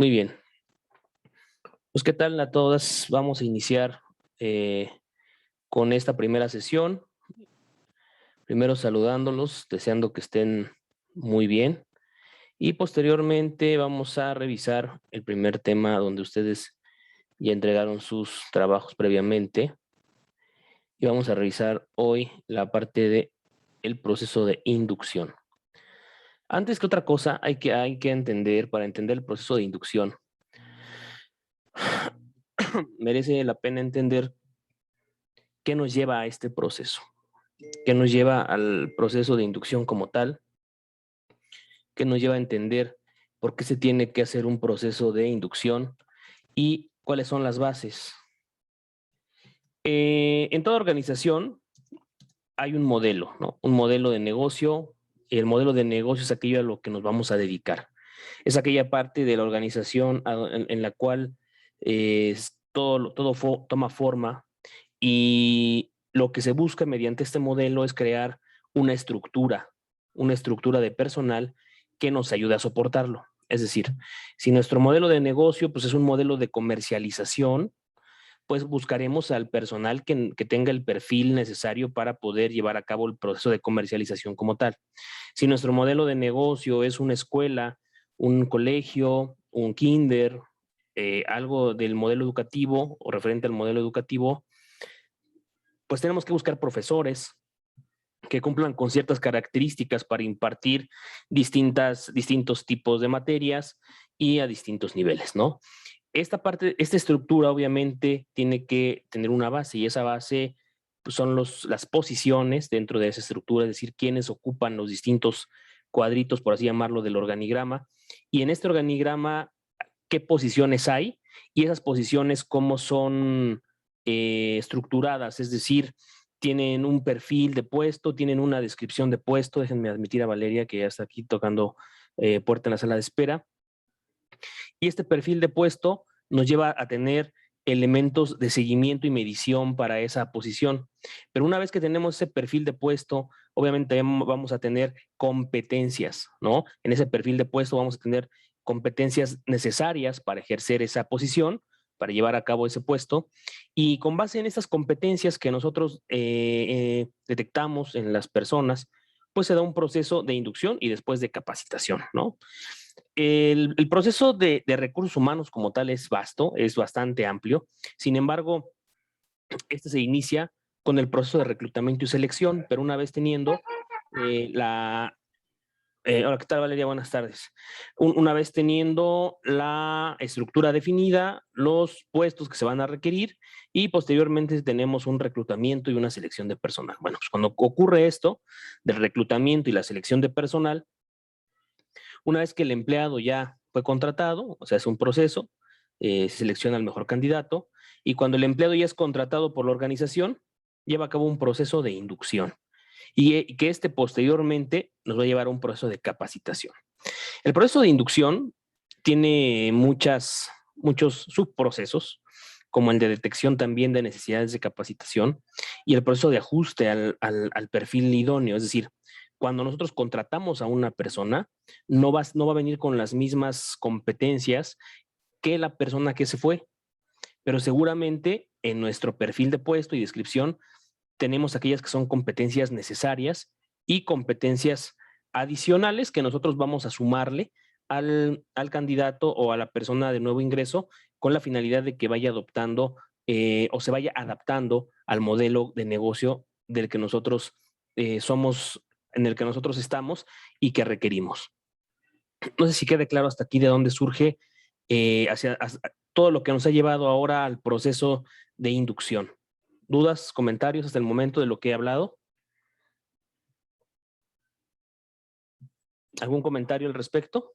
Muy bien. Pues, ¿qué tal a todas? Vamos a iniciar con esta primera sesión. Primero saludándolos, deseando que estén muy bien. Y posteriormente vamos a revisar el primer tema donde ustedes ya entregaron sus trabajos previamente. Y vamos a revisar hoy la parte de el proceso de inducción. Antes que otra cosa, hay que entender, para entender el proceso de inducción, merece la pena entender qué nos lleva a este proceso, qué nos lleva al proceso de inducción como tal, qué nos lleva a entender por qué se tiene que hacer un proceso de inducción y cuáles son las bases. En toda organización hay un modelo, ¿no? Un modelo de negocio, y el modelo de negocio es aquello a lo que nos vamos a dedicar. Es aquella parte de la organización en la cual todo toma forma y lo que se busca mediante este modelo es crear una estructura de personal que nos ayude a soportarlo. Es decir, si nuestro modelo de negocio pues, es un modelo de comercialización, pues buscaremos al personal que tenga el perfil necesario para poder llevar a cabo el proceso de comercialización como tal. Si nuestro modelo de negocio es una escuela, un colegio, un kinder, algo del modelo educativo o referente al modelo educativo, pues tenemos que buscar profesores que cumplan con ciertas características para impartir distintos tipos de materias y a distintos niveles, ¿no? Esta estructura obviamente tiene que tener una base y esa base pues, son las posiciones dentro de esa estructura, es decir, quiénes ocupan los distintos cuadritos, por así llamarlo, del organigrama. Y en este organigrama, qué posiciones hay y esas posiciones cómo son estructuradas, es decir, tienen un perfil de puesto, tienen una descripción de puesto. Déjenme admitir a Valeria que ya está aquí tocando puerta en la sala de espera. Y este perfil de puesto nos lleva a tener elementos de seguimiento y medición para esa posición. Pero una vez que tenemos ese perfil de puesto, obviamente vamos a tener competencias, ¿no? En ese perfil de puesto vamos a tener competencias necesarias para ejercer esa posición, para llevar a cabo ese puesto. Y con base en estas competencias que nosotros detectamos en las personas, pues se da un proceso de inducción y después de capacitación, ¿no? El proceso de recursos humanos como tal es vasto, es bastante amplio. Sin embargo, este se inicia con el proceso de reclutamiento y selección, pero una vez teniendo hola, ¿qué tal, Valeria? Buenas tardes. Una vez teniendo la estructura definida, los puestos que se van a requerir y posteriormente tenemos un reclutamiento y una selección de personal. Bueno, pues cuando ocurre esto del reclutamiento y la selección de personal, una vez que el empleado ya fue contratado, o sea, es un proceso, se selecciona al mejor candidato y cuando el empleado ya es contratado por la organización, lleva a cabo un proceso de inducción y que este posteriormente nos va a llevar a un proceso de capacitación. El proceso de inducción tiene muchos subprocesos, como el de detección también de necesidades de capacitación y el proceso de ajuste al perfil idóneo. Es decir, cuando nosotros contratamos a una persona, no va a venir con las mismas competencias que la persona que se fue, pero seguramente en nuestro perfil de puesto y descripción tenemos aquellas que son competencias necesarias y competencias adicionales que nosotros vamos a sumarle al candidato o a la persona de nuevo ingreso con la finalidad de que vaya adoptando o se vaya adaptando al modelo de negocio del que nosotros somos, en el que nosotros estamos y que requerimos. No sé si quede claro hasta aquí de dónde surge hacia todo lo que nos ha llevado ahora al proceso de inducción. ¿Dudas, comentarios hasta el momento de lo que he hablado? ¿Algún comentario al respecto?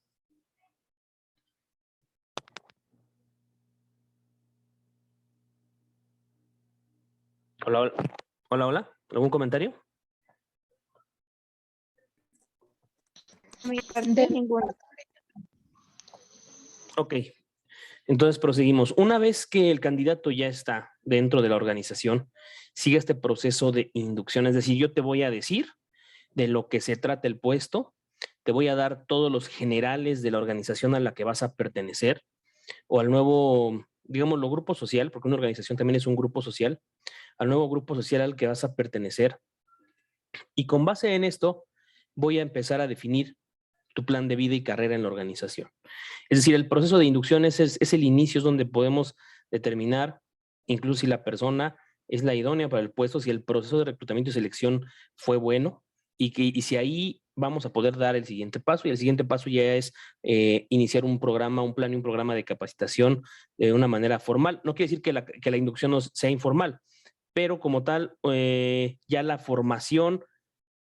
Hola, hola. Hola, hola. ¿Algún comentario? Mi parte ninguna. Ok. Entonces proseguimos. Una vez que el candidato ya está dentro de la organización, sigue este proceso de inducción. Es decir, yo te voy a decir de lo que se trata el puesto, te voy a dar todos los generales de la organización a la que vas a pertenecer, o al nuevo, digámoslo, grupo social, porque una organización también es un grupo social, al nuevo grupo social al que vas a pertenecer. Y con base en esto, voy a empezar a definir tu plan de vida y carrera en la organización. Es decir, el proceso de inducción es el inicio, es donde podemos determinar, incluso si la persona es la idónea para el puesto, si el proceso de reclutamiento y selección fue bueno, y si ahí vamos a poder dar el siguiente paso, y el siguiente paso ya es iniciar un programa, un plan y un programa de capacitación de una manera formal. No quiere decir que la inducción no sea informal, pero como tal, ya la formación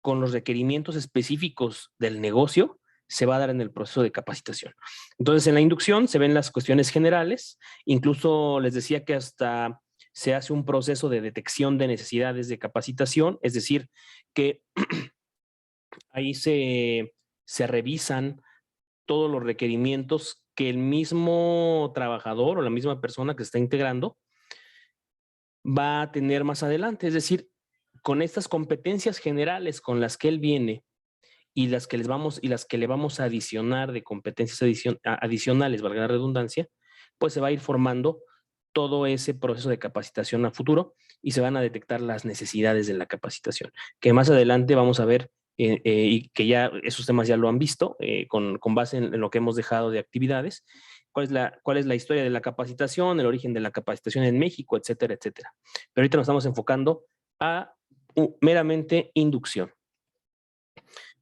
con los requerimientos específicos del negocio se va a dar en el proceso de capacitación. Entonces, en la inducción se ven las cuestiones generales, incluso les decía que hasta se hace un proceso de detección de necesidades de capacitación, es decir, que ahí se revisan todos los requerimientos que el mismo trabajador o la misma persona que está integrando va a tener más adelante. Es decir, con estas competencias generales con las que él viene y las que le vamos a adicionar de competencias adicionales, valga la redundancia, pues se va a ir formando todo ese proceso de capacitación a futuro y se van a detectar las necesidades de la capacitación, que más adelante vamos a ver y que ya esos temas ya lo han visto con base en lo que hemos dejado de actividades, cuál es la historia de la capacitación, el origen de la capacitación en México, etcétera, etcétera. Pero ahorita nos estamos enfocando a meramente inducción.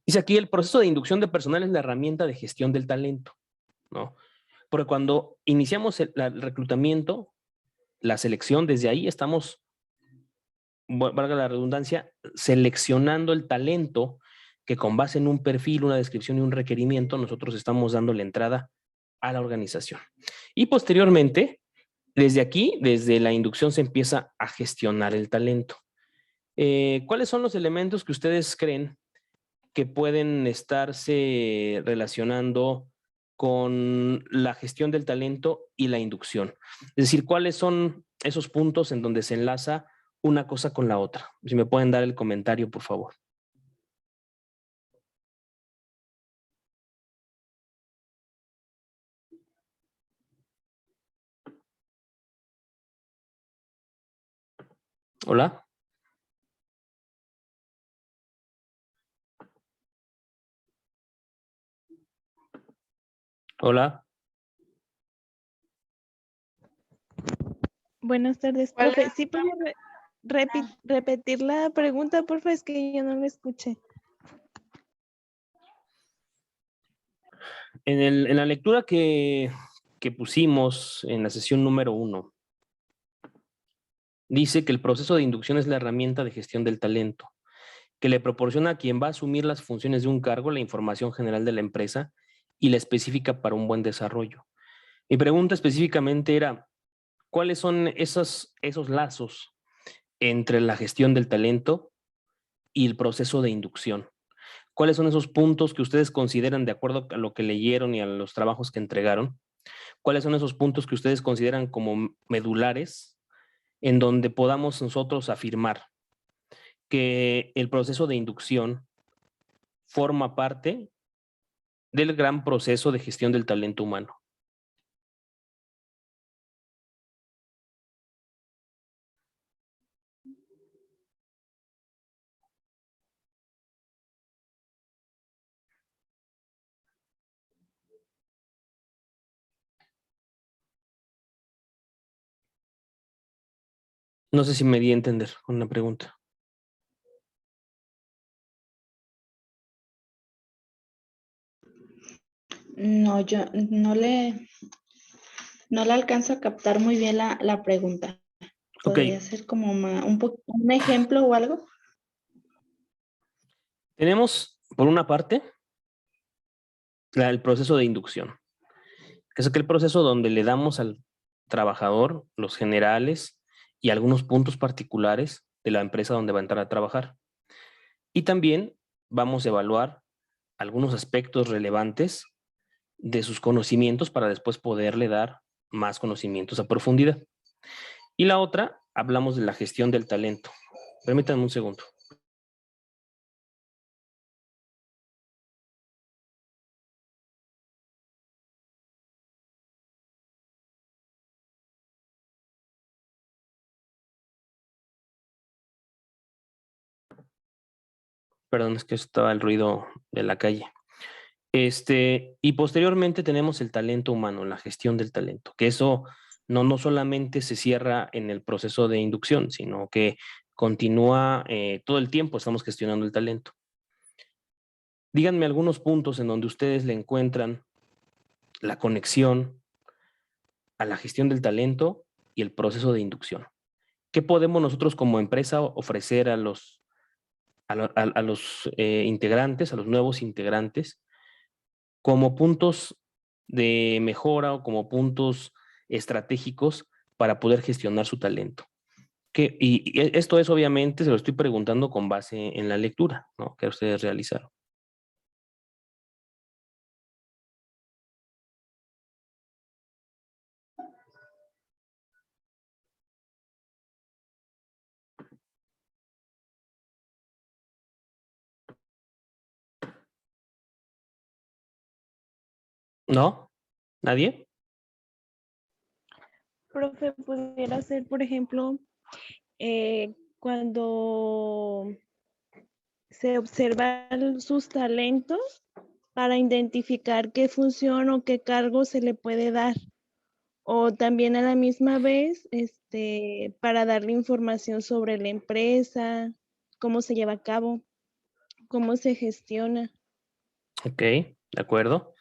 Dice aquí, el proceso de inducción de personal es la herramienta de gestión del talento, ¿no? Porque cuando iniciamos el reclutamiento, la selección, desde ahí estamos, valga la redundancia, seleccionando el talento que con base en un perfil, una descripción y un requerimiento, nosotros estamos dando la entrada a la organización. Y posteriormente, desde aquí, desde la inducción se empieza a gestionar el talento. ¿Cuáles son los elementos que ustedes creen que pueden estarse relacionando con la gestión del talento y la inducción? Es decir, ¿cuáles son esos puntos en donde se enlaza una cosa con la otra? Si me pueden dar el comentario, por favor. Hola. Hola. Buenas tardes, Hola. profe. ¿Sí puede repetir la pregunta, porfa? Es que yo no la escuché. En la lectura que pusimos en la sesión número 1, dice que el proceso de inducción es la herramienta de gestión del talento, que le proporciona a quien va a asumir las funciones de un cargo la información general de la empresa y la específica para un buen desarrollo. Mi pregunta específicamente era, ¿cuáles son esos lazos entre la gestión del talento y el proceso de inducción? ¿Cuáles son esos puntos que ustedes consideran, de acuerdo a lo que leyeron y a los trabajos que entregaron, cuáles son esos puntos que ustedes consideran como medulares en donde podamos nosotros afirmar que el proceso de inducción forma parte del gran proceso de gestión del talento humano? No sé si me di a entender con una pregunta. No, yo no le alcanzo a captar muy bien la pregunta. Ok, ¿Podría ser como un ejemplo o algo? tenemos por una parte el proceso de inducción, que es aquel proceso donde le damos al trabajador los generales y algunos puntos particulares de la empresa donde va a entrar a trabajar. Y también vamos a evaluar algunos aspectos relevantes de sus conocimientos para después poderle dar más conocimientos a profundidad. Y la otra, hablamos de la gestión del talento. Permítanme un segundo. Perdón, es que estaba el ruido de la calle. Y posteriormente tenemos el talento humano, la gestión del talento, que eso no solamente se cierra en el proceso de inducción, sino que continúa todo el tiempo, estamos gestionando el talento. Díganme algunos puntos en donde ustedes le encuentran la conexión a la gestión del talento y el proceso de inducción. ¿Qué podemos nosotros como empresa ofrecer a los integrantes, a los nuevos integrantes, como puntos de mejora o como puntos estratégicos para poder gestionar su talento? Y esto es obviamente, se lo estoy preguntando con base en la lectura, ¿no?, que ustedes realizaron. ¿No? ¿Nadie? Profe, pudiera ser, por ejemplo, cuando se observan sus talentos para identificar qué función o qué cargo se le puede dar. O también a la misma vez, para darle información sobre la empresa, cómo se lleva a cabo, cómo se gestiona. Ok, de acuerdo.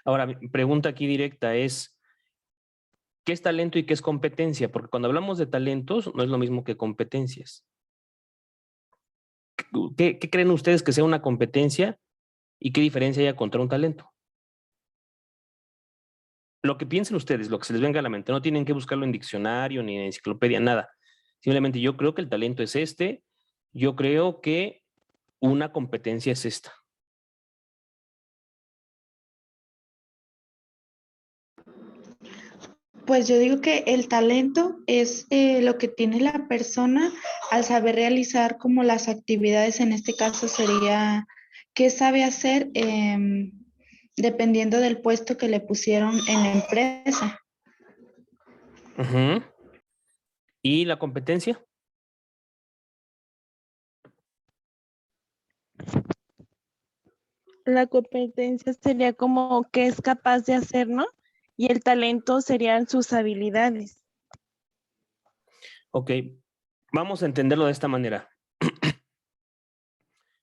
Ahora, mi pregunta aquí directa es, ¿qué es talento y qué es competencia? Porque cuando hablamos de talentos, no es lo mismo que competencias. ¿Qué creen ustedes que sea una competencia y qué diferencia haya contra un talento? Lo que piensen ustedes, lo que se les venga a la mente, no tienen que buscarlo en diccionario ni en enciclopedia, nada. Simplemente yo creo que el talento es yo creo que una competencia es esta. Pues yo digo que el talento es lo que tiene la persona al saber realizar como las actividades, en este caso sería qué sabe hacer dependiendo del puesto que le pusieron en la empresa. Ujú. ¿Y la competencia? La competencia sería como qué es capaz de hacer, ¿no? Y el talento serían sus habilidades. Ok, vamos a entenderlo de esta manera.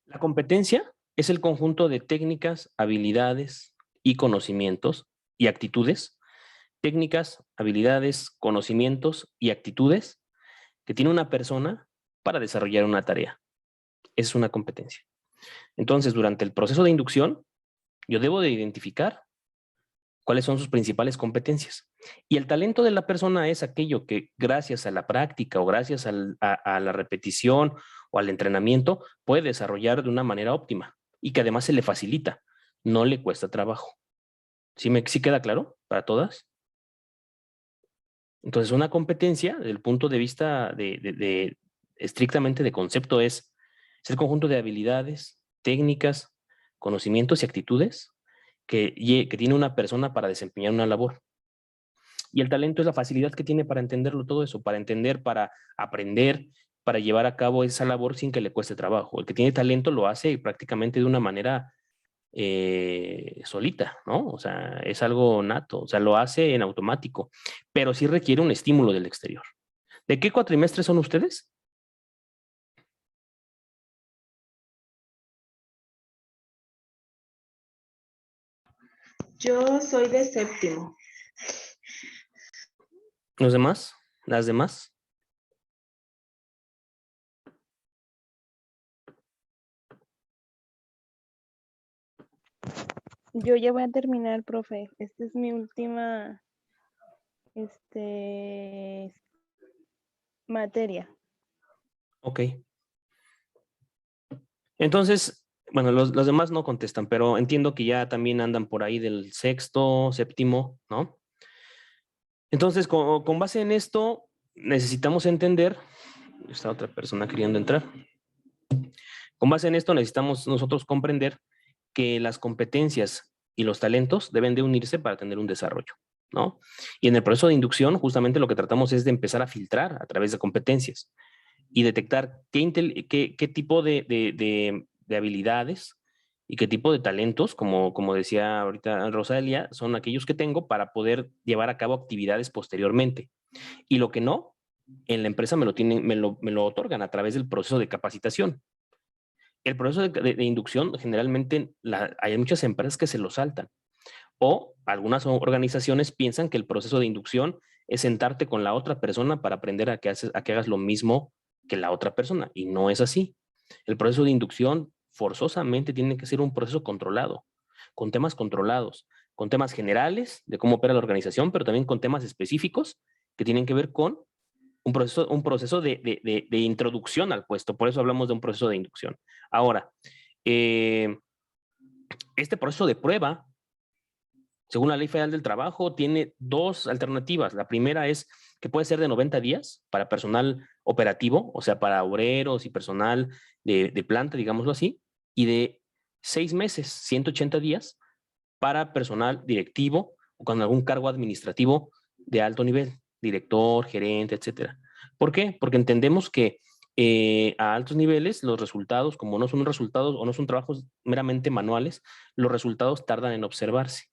La competencia es el conjunto de técnicas, habilidades y conocimientos y actitudes. Técnicas, habilidades, conocimientos y actitudes que tiene una persona para desarrollar una tarea. Es una competencia. Entonces, durante el proceso de inducción, yo debo de identificar cuáles son sus principales competencias. Y el talento de la persona es aquello que gracias a la práctica o gracias a la repetición o al entrenamiento puede desarrollar de una manera óptima y que además se le facilita, no le cuesta trabajo. ¿Sí queda claro para todas? Entonces, una competencia, desde el punto de vista estrictamente de concepto, es el conjunto de habilidades, técnicas, conocimientos y actitudes que tiene una persona para desempeñar una labor. Y el talento es la facilidad que tiene para entenderlo todo eso, para entender, para aprender, para llevar a cabo esa labor sin que le cueste trabajo. El que tiene talento lo hace prácticamente de una manera solita, ¿no? O sea, es algo nato, o sea, lo hace en automático, pero sí requiere un estímulo del exterior. ¿De qué cuatrimestre son ustedes? Yo soy de séptimo. ¿Los demás? ¿Las demás? Yo ya voy a terminar, profe. Esta es mi última, materia. Ok. Entonces, bueno, los demás no contestan, pero entiendo que ya también andan por ahí del sexto, séptimo, ¿no? Entonces, con base en esto, necesitamos entender, está otra persona queriendo entrar, con base en esto necesitamos nosotros comprender que las competencias y los talentos deben de unirse para tener un desarrollo, ¿no? Y en el proceso de inducción, justamente lo que tratamos es de empezar a filtrar a través de competencias y detectar qué tipo de de habilidades y qué tipo de talentos, como decía ahorita Rosalia, son aquellos que tengo para poder llevar a cabo actividades posteriormente. Y lo que no, en la empresa me lo otorgan a través del proceso de capacitación. El proceso de inducción, generalmente hay muchas empresas que se lo saltan. O algunas organizaciones piensan que el proceso de inducción es sentarte con la otra persona para aprender a que hagas lo mismo que la otra persona. Y no es así. El proceso de inducción forzosamente tiene que ser un proceso controlado, con temas controlados, con temas generales de cómo opera la organización, pero también con temas específicos que tienen que ver con un proceso de introducción al puesto. Por eso hablamos de un proceso de inducción. Ahora, eh, este proceso de prueba, según la Ley Federal del Trabajo, tiene dos alternativas. La primera es que puede ser de 90 días para personal operativo, o sea, para obreros y personal de planta, digámoslo así, y de 6 meses, 180 días, para personal directivo o con algún cargo administrativo de alto nivel, director, gerente, etcétera. ¿Por qué? Porque entendemos que a altos niveles los resultados, como no son resultados o no son trabajos meramente manuales, los resultados tardan en observarse.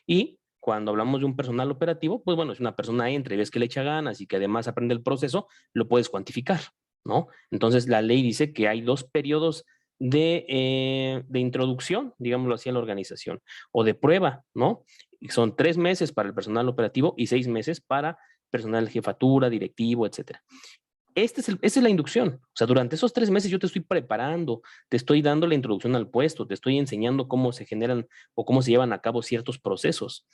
Y cuando hablamos de un personal operativo, pues bueno, si una persona entra y ves que le echa ganas y que además aprende el proceso, lo puedes cuantificar, ¿no? Entonces la ley dice que hay 2 periodos de introducción, digámoslo así, a la organización, o de prueba, ¿no? Son 3 meses para el personal operativo y 6 meses para personal de jefatura, directivo, etcétera. Esta es la inducción. O sea, durante esos 3 meses yo te estoy preparando, te estoy dando la introducción al puesto, te estoy enseñando cómo se generan o cómo se llevan a cabo ciertos procesos.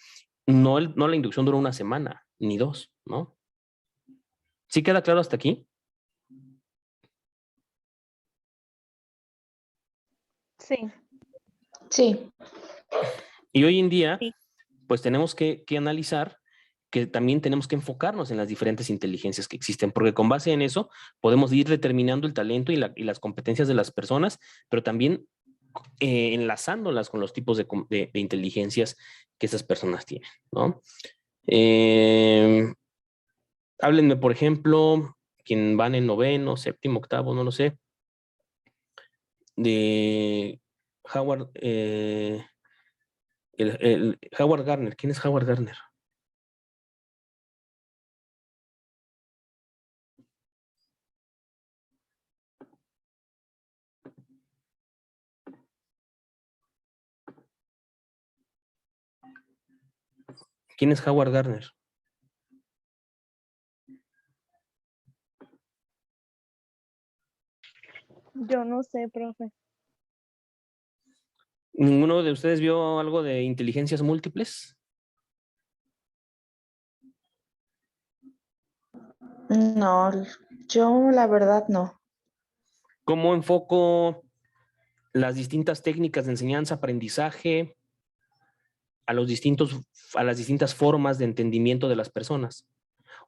No la inducción dura una semana, ni dos, ¿no? ¿Sí queda claro hasta aquí? Sí, Sí, Y hoy en día, sí. pues tenemos que analizar que también tenemos que enfocarnos en las diferentes inteligencias que existen, porque con base en eso podemos ir determinando el talento y las competencias de las personas, pero también enlazándolas con los tipos de inteligencias que esas personas tienen, ¿no? Eh, Háblenme, por ejemplo, quien van en noveno, séptimo, octavo, no lo sé, de Howard, el Howard Gardner. ¿Quién es Howard Gardner? ¿Quién es Howard Gardner? Yo no sé, profe. ¿Ninguno de ustedes vio algo de inteligencias múltiples? no, yo la verdad no. ¿Cómo enfoco las distintas técnicas de enseñanza, aprendizaje, a las distintas formas de entendimiento de las personas?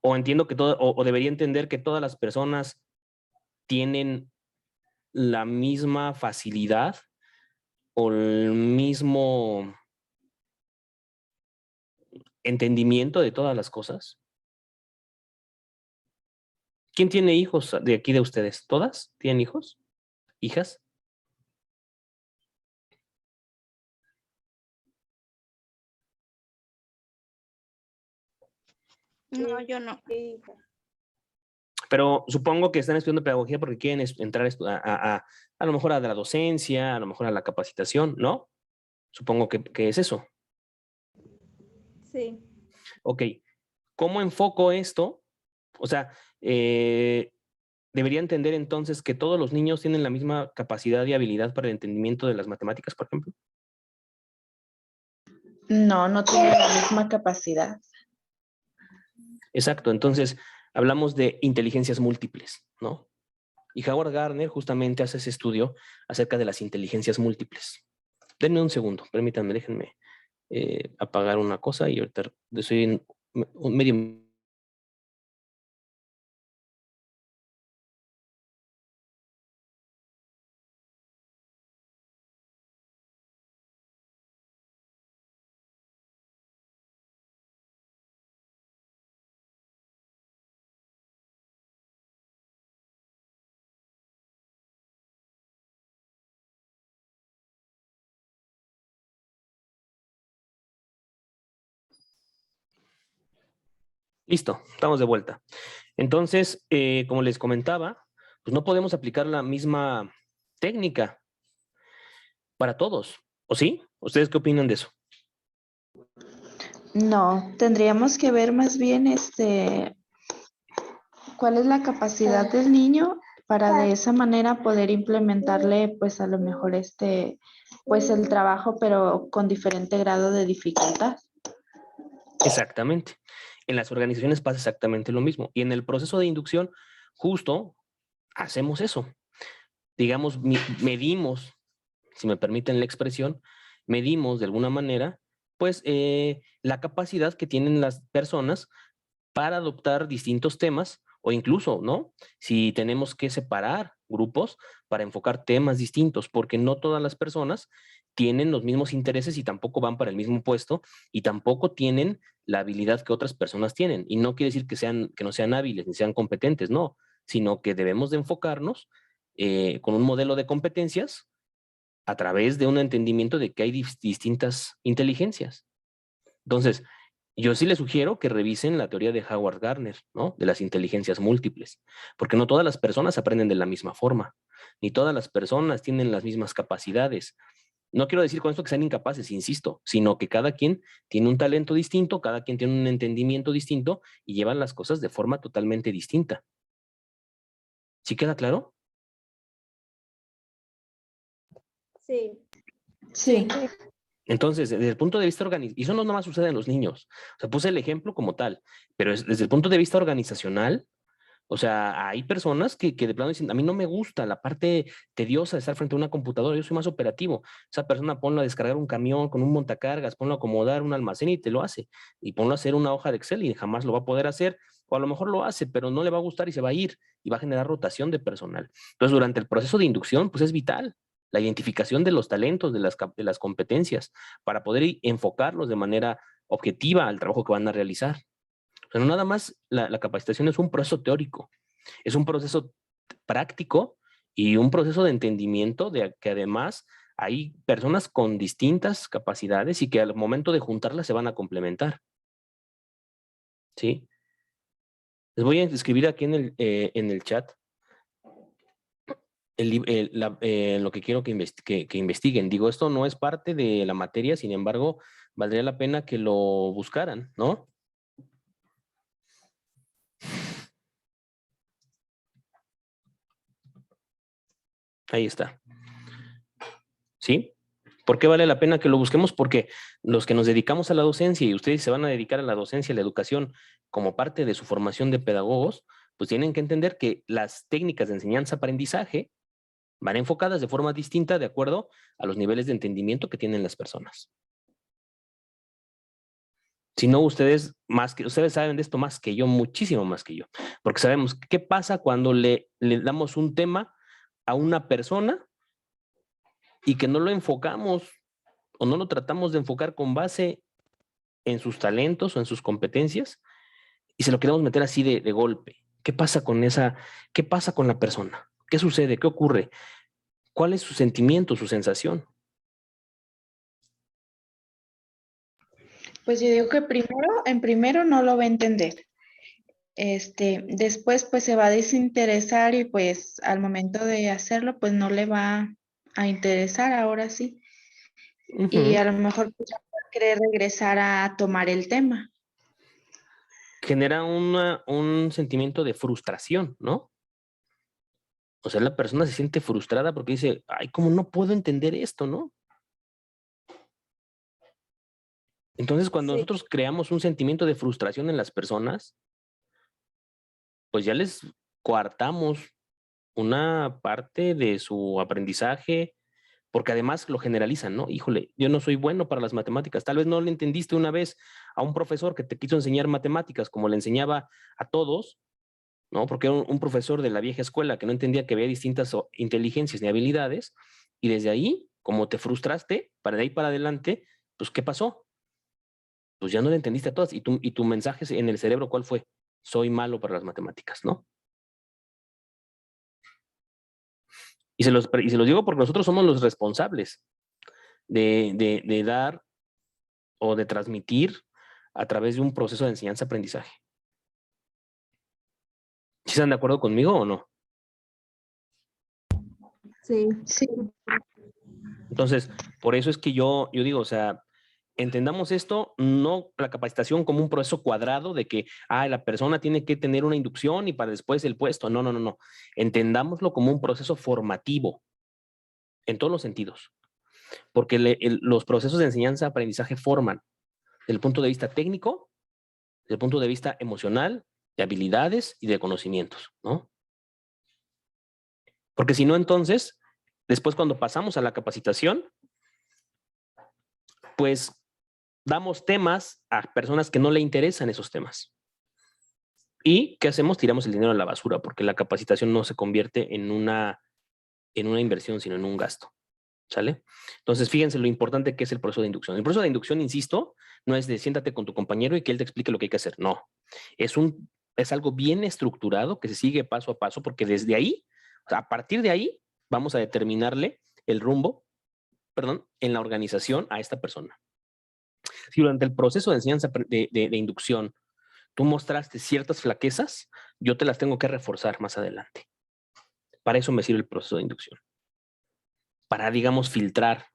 O entiendo que o debería entender que todas las personas tienen la misma facilidad o el mismo entendimiento de todas las cosas. ¿Quién tiene hijos de aquí de ustedes? ¿Todas tienen hijos? ¿Hijas? No, yo no. Pero supongo que están estudiando pedagogía porque quieren entrar a lo mejor a la docencia, a lo mejor a la capacitación, ¿no? Supongo que es eso. Sí. Ok, ¿cómo enfoco esto? O sea, debería entender entonces que todos los niños tienen la misma capacidad y habilidad para el entendimiento de las matemáticas, por ejemplo. No, no tiene la misma capacidad. Exacto, entonces hablamos de inteligencias múltiples, ¿no? Y Howard Gardner justamente hace ese estudio acerca de las inteligencias múltiples. Denme un segundo, permítanme, déjenme apagar una cosa y ahorita estoy en un medio Listo, estamos de vuelta. Entonces, como les comentaba, pues no podemos aplicar la misma técnica para todos, ¿o sí? ¿Ustedes qué opinan de eso? No, tendríamos que ver más bien cuál es la capacidad del niño para de esa manera poder implementarle pues a lo mejor pues el trabajo pero con diferente grado de dificultad. Exactamente. En las organizaciones pasa exactamente lo mismo. Y en el proceso de inducción, justo hacemos eso. Digamos, medimos, si me permiten la expresión, medimos de alguna manera, pues, la capacidad que tienen las personas para adoptar distintos temas o incluso, ¿no? Si tenemos que separar grupos para enfocar temas distintos, porque no todas las personas tienen los mismos intereses y tampoco van para el mismo puesto y tampoco tienen la habilidad que otras personas tienen. Y no quiere decir que no sean hábiles ni sean competentes, no, sino que debemos de enfocarnos con un modelo de competencias a través de un entendimiento de que hay distintas inteligencias. Entonces, yo sí les sugiero que revisen la teoría de Howard Gardner, ¿no? De las inteligencias múltiples, porque no todas las personas aprenden de la misma forma, ni todas las personas tienen las mismas capacidades. No quiero decir con esto que sean incapaces, insisto, sino que cada quien tiene un talento distinto, cada quien tiene un entendimiento distinto y llevan las cosas de forma totalmente distinta. ¿Sí queda claro? Sí. Sí, Entonces, desde el punto de vista organizacional, y eso no nomás sucede en los niños, o sea, puse el ejemplo como tal, pero desde el punto de vista organizacional, o sea, hay personas que de plano dicen, a mí no me gusta la parte tediosa de estar frente a una computadora, yo soy más operativo. Esa persona ponlo a descargar un camión con un montacargas, ponlo a acomodar un almacén y te lo hace. Y ponlo a hacer una hoja de Excel y jamás lo va a poder hacer, o a lo mejor lo hace, pero no le va a gustar y se va a ir y va a generar rotación de personal. Entonces, durante el proceso de inducción, pues es vital la identificación de los talentos, de las competencias, para poder enfocarlos de manera objetiva al trabajo que van a realizar. O sea, no nada más la capacitación es un proceso teórico, es un proceso práctico y un proceso de entendimiento de que además hay personas con distintas capacidades y que al momento de juntarlas se van a complementar. ¿Sí? Les voy a escribir aquí en el chat lo que quiero que investiguen. Digo, esto no es parte de la materia, sin embargo, valdría la pena que lo buscaran, ¿no? Ahí está. ¿Sí? ¿Por qué vale la pena que lo busquemos? Porque los que nos dedicamos a la docencia y ustedes se van a dedicar a la docencia, a la educación, como parte de su formación de pedagogos, pues tienen que entender que las técnicas de enseñanza-aprendizaje van enfocadas de forma distinta de acuerdo a los niveles de entendimiento que tienen las personas. Si no, ustedes saben de esto más que yo, muchísimo más que yo, porque sabemos qué pasa cuando le damos un tema a una persona y que no lo enfocamos o no lo tratamos de enfocar con base en sus talentos o en sus competencias y se lo queremos meter así de golpe. ¿Qué pasa con qué pasa con la persona? ¿Qué sucede? ¿Qué ocurre? ¿Cuál es su sentimiento, su sensación? pues yo digo que en primero no lo va a entender. Después pues se va a desinteresar y pues al momento de hacerlo pues no le va a interesar ahora sí. Y a lo mejor pues, ya va a querer regresar a tomar el tema. Genera un sentimiento de frustración, ¿no? O sea, la persona se siente frustrada porque dice, ay, ¿cómo no puedo entender esto, no? Entonces, cuando Sí. nosotros creamos un sentimiento de frustración en las personas, pues ya les coartamos una parte de su aprendizaje, porque además lo generalizan, ¿no? Híjole, yo no soy bueno para las matemáticas. Tal vez no le entendiste una vez a un profesor que te quiso enseñar matemáticas como le enseñaba a todos, ¿no? Porque era un profesor de la vieja escuela que no entendía que había distintas inteligencias ni habilidades, y desde ahí, como te frustraste, para de ahí para adelante, pues ¿qué pasó? Pues ya no le entendiste a todas, y tu mensaje en el cerebro, ¿cuál fue? Soy malo para las matemáticas, ¿no? Y se los digo porque nosotros somos los responsables de dar o de transmitir a través de un proceso de enseñanza-aprendizaje. ¿Sí están de acuerdo conmigo o no? Sí. Sí. Entonces, por eso es que yo digo, o sea, entendamos esto, no la capacitación como un proceso cuadrado de que la persona tiene que tener una inducción y para después el puesto. No, no, no, no. Entendámoslo como un proceso formativo en todos los sentidos, porque los procesos de enseñanza-aprendizaje forman desde el punto de vista técnico, desde el punto de vista emocional, de habilidades y de conocimientos, ¿no? Porque si no, entonces, después cuando pasamos a la capacitación, pues damos temas a personas que no le interesan esos temas. ¿Y qué hacemos? Tiramos el dinero a la basura, porque la capacitación no se convierte en una inversión, sino en un gasto. ¿Sale? Entonces, fíjense lo importante que es el proceso de inducción. El proceso de inducción, insisto, no es de siéntate con tu compañero y que él te explique lo que hay que hacer. No. Es algo bien estructurado que se sigue paso a paso, porque desde ahí, o sea, a partir de ahí, vamos a determinarle el rumbo, en la organización a esta persona. Si durante el proceso de enseñanza de inducción tú mostraste ciertas flaquezas, yo te las tengo que reforzar más adelante. Para eso me sirve el proceso de inducción. Para, digamos, filtrar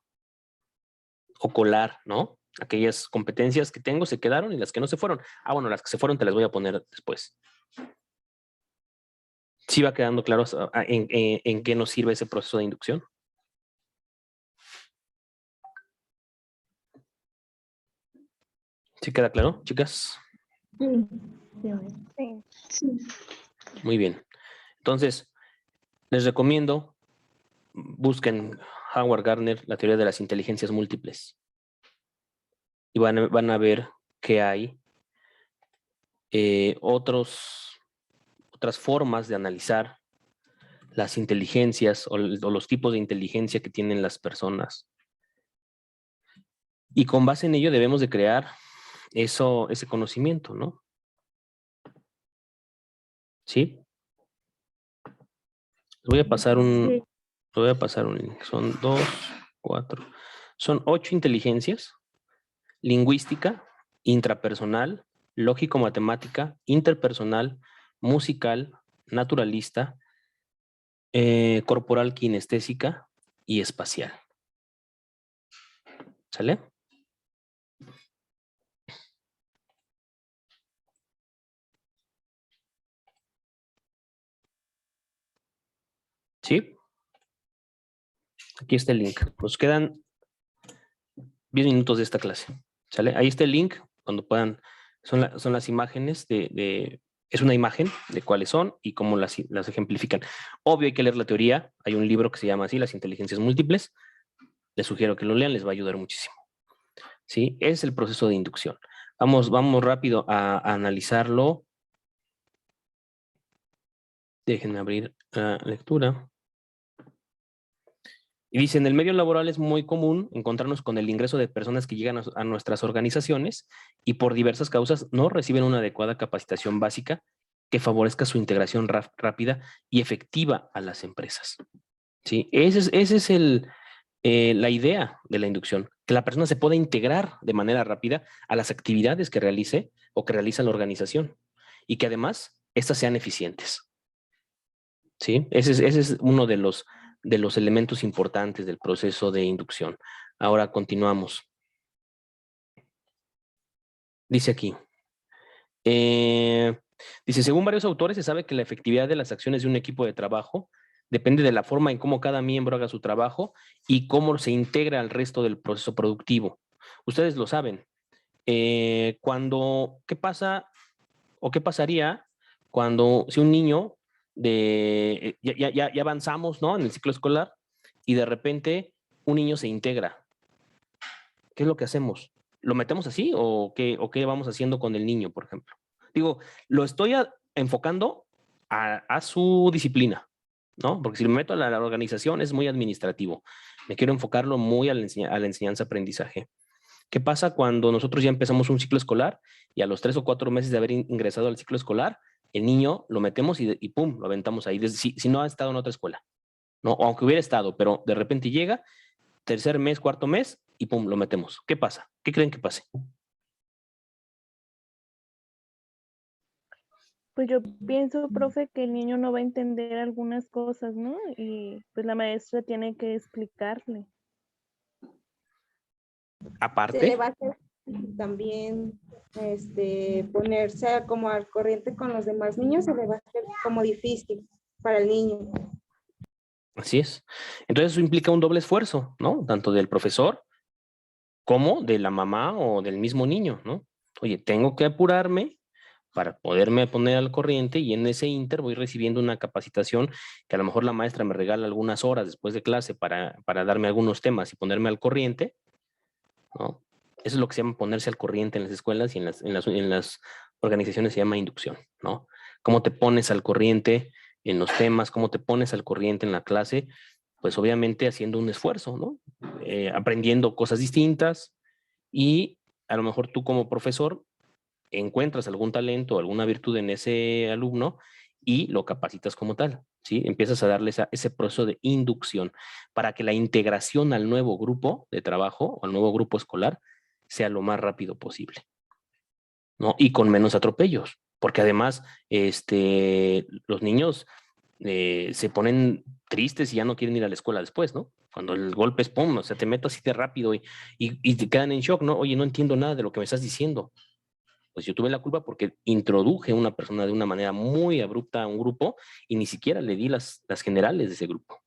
o colar, ¿no? Aquellas competencias que tengo se quedaron y las que no se fueron. Bueno, las que se fueron te las voy a poner después. ¿Sí va quedando claro en qué nos sirve ese proceso de inducción? ¿Sí queda claro, chicas? Sí. Sí. Muy bien. Entonces, les recomiendo, busquen Howard Gardner, la teoría de las inteligencias múltiples. Y van a ver que hay otras formas de analizar las inteligencias o los tipos de inteligencia que tienen las personas. Y con base en ello debemos de crear ese conocimiento, ¿no? ¿Sí? Les voy a pasar Sí. un link. Son 2, 4. Son 8 inteligencias: lingüística, intrapersonal, lógico-matemática, interpersonal, musical, naturalista, corporal kinestésica y espacial. ¿Sale? ¿Sí? Aquí está el link. Nos quedan 10 minutos de esta clase. ¿Sale? Ahí está el link, cuando puedan. Son las imágenes es una imagen de cuáles son y cómo las ejemplifican. Obvio, hay que leer la teoría. Hay un libro que se llama así, Las inteligencias múltiples. Les sugiero que lo lean, les va a ayudar muchísimo. ¿Sí? Es el proceso de inducción. Vamos rápido a analizarlo. Déjenme abrir la lectura. Y dice, en el medio laboral es muy común encontrarnos con el ingreso de personas que llegan a nuestras organizaciones y por diversas causas no reciben una adecuada capacitación básica que favorezca su integración rápida y efectiva a las empresas. ¿Sí? Esa es la idea de la inducción, que la persona se pueda integrar de manera rápida a las actividades que realice o que realiza la organización y que además éstas sean eficientes. ¿Sí? Ese es uno de los elementos importantes del proceso de inducción. Ahora continuamos. Dice aquí. Dice, según varios autores, se sabe que la efectividad de las acciones de un equipo de trabajo depende de la forma en cómo cada miembro haga su trabajo y cómo se integra al resto del proceso productivo. Ustedes lo saben. ¿Qué pasa o qué pasaría si un niño ya avanzamos, ¿no?, en el ciclo escolar y de repente un niño se integra? ¿Qué es lo que hacemos? ¿Lo metemos así o qué vamos haciendo con el niño, por ejemplo? Digo, lo estoy enfocando a su disciplina, ¿no? Porque si me meto a la organización es muy administrativo. Me quiero enfocarlo muy a la enseñanza-aprendizaje. ¿Qué pasa cuando nosotros ya empezamos un ciclo escolar y a los 3 o 4 meses de haber ingresado al ciclo escolar, el niño lo metemos y pum, lo aventamos ahí, si no ha estado en otra escuela, ¿no? O aunque hubiera estado, pero de repente llega, tercer mes, cuarto mes, y pum, lo metemos. ¿Qué pasa? ¿Qué creen que pase? Pues yo pienso, profe, que el niño no va a entender algunas cosas, ¿no? Y pues la maestra tiene que explicarle. Se le Aparte, va a hacer también ponerse como al corriente con los demás niños, se le va a hacer como difícil para el niño. así es. Entonces eso implica un doble esfuerzo, ¿no? Tanto del profesor como de la mamá o del mismo niño, ¿no? Oye, tengo que apurarme para poderme poner al corriente y en ese inter voy recibiendo una capacitación que a lo mejor la maestra me regala algunas horas después de clase para darme algunos temas y ponerme al corriente, ¿no? Eso es lo que se llama ponerse al corriente en las escuelas y en las organizaciones se llama inducción, ¿no? Cómo te pones al corriente en los temas, cómo te pones al corriente en la clase, pues obviamente haciendo un esfuerzo, ¿no? Aprendiendo cosas distintas y a lo mejor tú como profesor encuentras algún talento, alguna virtud en ese alumno y lo capacitas como tal, ¿sí? Empiezas a darle ese proceso de inducción para que la integración al nuevo grupo de trabajo o al nuevo grupo escolar sea lo más rápido posible, ¿no? Y con menos atropellos, porque además los niños se ponen tristes y ya no quieren ir a la escuela después, ¿no? Cuando el golpe es pum, o sea, te meto así de rápido y te quedan en shock, ¿no? Oye, no entiendo nada de lo que me estás diciendo. Pues yo tuve la culpa porque introduje a una persona de una manera muy abrupta a un grupo y ni siquiera le di las generales de ese grupo.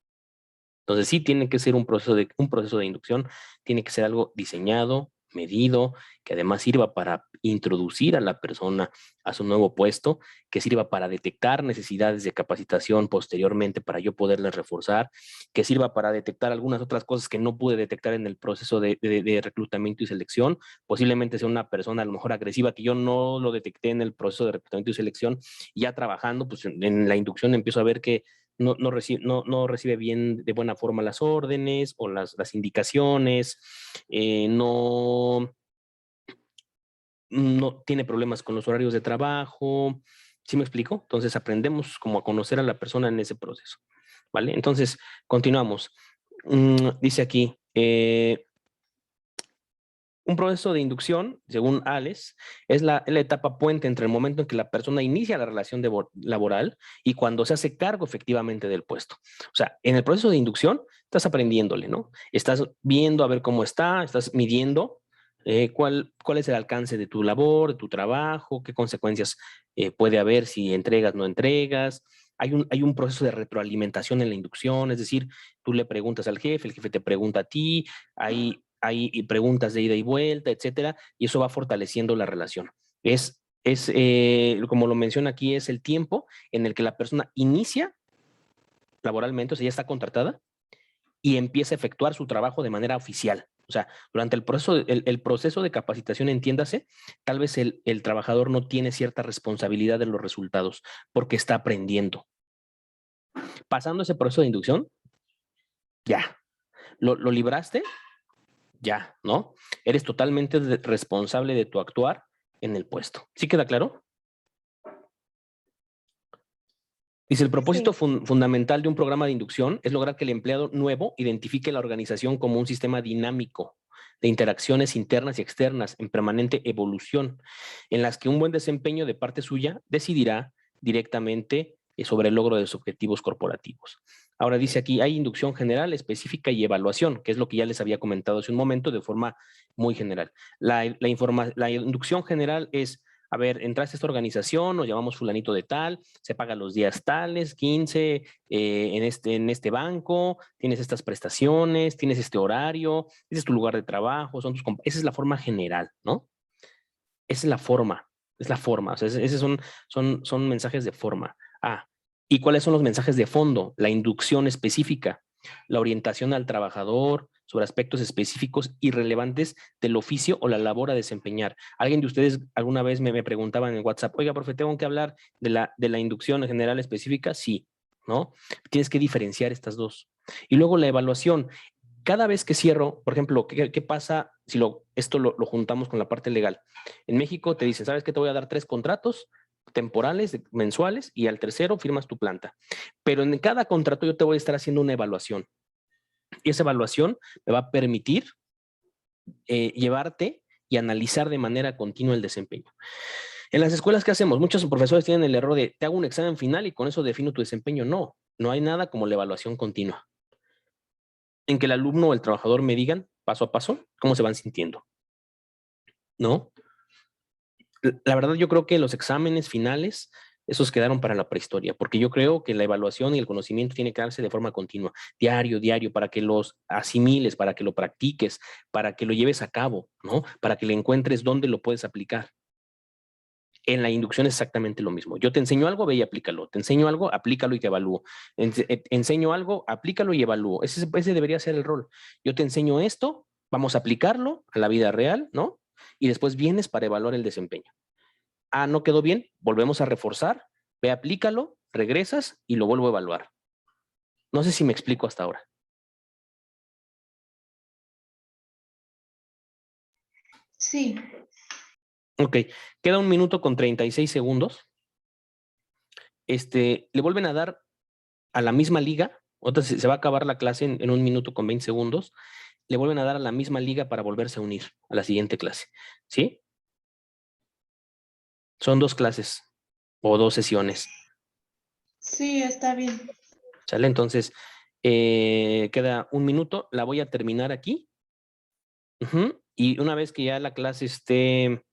Entonces sí tiene que ser un proceso de inducción, tiene que ser algo diseñado, medido, que además sirva para introducir a la persona a su nuevo puesto, que sirva para detectar necesidades de capacitación posteriormente para yo poderles reforzar, que sirva para detectar algunas otras cosas que no pude detectar en el proceso de reclutamiento y selección. Posiblemente sea una persona a lo mejor agresiva que yo no lo detecté en el proceso de reclutamiento y selección, y ya trabajando, pues en la inducción empiezo a ver que no recibe bien de buena forma las órdenes o las indicaciones, no tiene problemas con los horarios de trabajo. ¿Sí me explico? Entonces aprendemos como a conocer a la persona en ese proceso, ¿vale? Entonces, continuamos. Dice aquí, un proceso de inducción, según Ales, es la etapa puente entre el momento en que la persona inicia la relación laboral y cuando se hace cargo efectivamente del puesto. O sea, en el proceso de inducción estás aprendiéndole, ¿no? Estás viendo a ver cómo estás midiendo cuál es el alcance de tu labor, de tu trabajo, qué consecuencias puede haber si entregas, no entregas. Hay un proceso de retroalimentación en la inducción, es decir, tú le preguntas al jefe, el jefe te pregunta a ti, hay preguntas de ida y vuelta, etcétera, y eso va fortaleciendo la relación. Como lo menciona aquí, es el tiempo en el que la persona inicia laboralmente, o sea, ya está contratada, y empieza a efectuar su trabajo de manera oficial. O sea, durante el proceso de capacitación, entiéndase, tal vez el trabajador no tiene cierta responsabilidad de los resultados porque está aprendiendo. Pasando ese proceso de inducción, ya. ¿Lo libraste? Ya, ¿no? Eres totalmente responsable de tu actuar en el puesto. ¿Sí queda claro? Dice, el propósito Sí. fundamental de un programa de inducción es lograr que el empleado nuevo identifique la organización como un sistema dinámico de interacciones internas y externas en permanente evolución, en las que un buen desempeño de parte suya decidirá directamente sobre el logro de los objetivos corporativos. Ahora dice aquí, hay inducción general, específica y evaluación, que es lo que ya les había comentado hace un momento de forma muy general. La inducción general es, a ver, entraste a esta organización, nos llamamos fulanito de tal, se paga los días tales, 15, en este banco, tienes estas prestaciones, tienes este horario, ese es tu lugar de trabajo, esa es la forma general, ¿no? Esa es la forma, o sea, esos son mensajes de forma. ¿Y cuáles son los mensajes de fondo? La inducción específica, la orientación al trabajador sobre aspectos específicos y relevantes del oficio o la labor a desempeñar. Alguien de ustedes alguna vez me preguntaban en WhatsApp, oiga, profe, ¿tengo que hablar de la inducción general específica? Sí, ¿no? Tienes que diferenciar estas dos. Y luego la evaluación. Cada vez que cierro, por ejemplo, ¿qué pasa si esto lo juntamos con la parte legal? En México te dicen, ¿sabes qué? Te voy a dar 3 contratos temporales, mensuales, y al tercero firmas tu planta. Pero en cada contrato yo te voy a estar haciendo una evaluación. Y esa evaluación me va a permitir llevarte y analizar de manera continua el desempeño. En las escuelas, ¿qué hacemos? Muchos profesores tienen el error de, te hago un examen final y con eso defino tu desempeño. No, no hay nada como la evaluación continua. En que el alumno o el trabajador me digan, paso a paso, cómo se van sintiendo. ¿No? La verdad, yo creo que los exámenes finales, esos quedaron para la prehistoria, porque yo creo que la evaluación y el conocimiento tiene que darse de forma continua, diario, para que los asimiles, para que lo practiques, para que lo lleves a cabo, ¿no? Para que le encuentres dónde lo puedes aplicar. En la inducción es exactamente lo mismo. Yo te enseño algo, ve y aplícalo. Te enseño algo, aplícalo y te evalúo. Enseño algo, aplícalo y evalúo. Ese debería ser el rol. Yo te enseño esto, vamos a aplicarlo a la vida real, ¿no? Y después vienes para evaluar el desempeño. Ah, no quedó bien, volvemos a reforzar, ve, aplícalo, regresas y lo vuelvo a evaluar. No sé si me explico hasta ahora. Sí. Ok, queda 1 minuto con 36 segundos. Le vuelven a dar a la misma liga, otra se va a acabar la clase en 1 minuto con 20 segundos, le vuelven a dar a la misma liga para volverse a unir a la siguiente clase, ¿sí? Son 2 clases o 2 sesiones. Sí, está bien. ¿Sale? Entonces, queda 1 minuto, la voy a terminar aquí. Y una vez que ya la clase esté,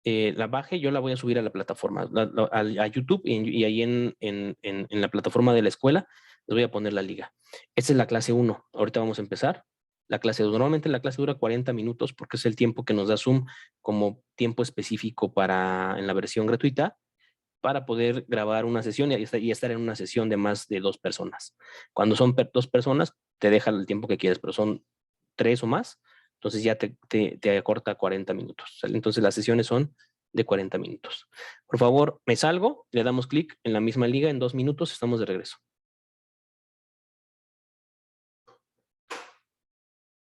la baje, yo la voy a subir a la plataforma, a YouTube y ahí en la plataforma de la escuela les voy a poner la liga. Esta es la clase 1. Ahorita vamos a empezar la clase 2. Normalmente la clase dura 40 minutos porque es el tiempo que nos da Zoom como tiempo específico en la versión gratuita para poder grabar una sesión y estar en una sesión de más de 2 personas. Cuando son 2 personas, te deja el tiempo que quieres, pero son 3 o más, entonces ya te acorta 40 minutos. ¿Sale? Entonces las sesiones son de 40 minutos. Por favor, me salgo, le damos clic en la misma liga, en 2 minutos estamos de regreso.